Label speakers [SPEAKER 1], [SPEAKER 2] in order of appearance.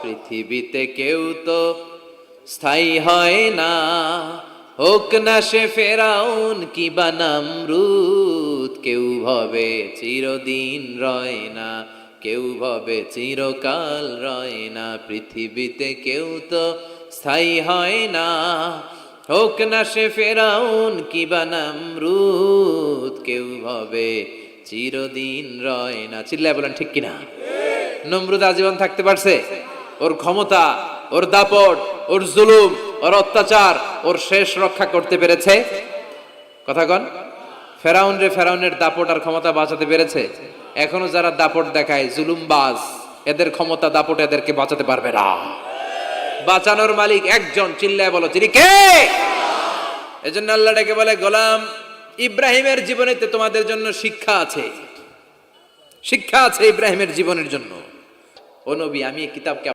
[SPEAKER 1] পৃথিবীতে কেউ তো স্থায়ী হয় না, হোক না সে ফেরাউন কিবা নমরুদ। কেউ ভাবে চিরদিন রয় না, কেউ ভাবে চিরকাল রয় না। পৃথিবীতে কেউ তো স্থায়ী হয় না, হোক না সে ফেরাউন কিবা নমরুদ। কেউ ভাবে চিরদিন রয় না। চিল্লায় বলেন ঠিক কিনা? নমরুদ আজীবন থাকতে পারছে? ওর ক্ষমতা, ওর দাপট, ওর জুলুম, ওর অত্যাচার, ওর শেষ রক্ষা করতে পেরেছে? কথা কন। ফেরাউনের দাপট আর ক্ষমতা বাঁচাতে পেরেছে? এখনো যারা দাপট দেখায়, জুলুমবাজ, এদের ক্ষমতা দাপট এদেরকে বাঁচাতে পারবে না। বাঁচানোর মালিক একজন। চিল্লায় বলো তিনি কে? এজন্য আল্লাহ ডেকে বলে, গোলাম ইব্রাহিমের জীবনেতে তোমাদের জন্য শিক্ষা আছে, শিক্ষা আছে ইব্রাহিমের জীবনের জন্য। ও নবী, আমি এই কিতাবকে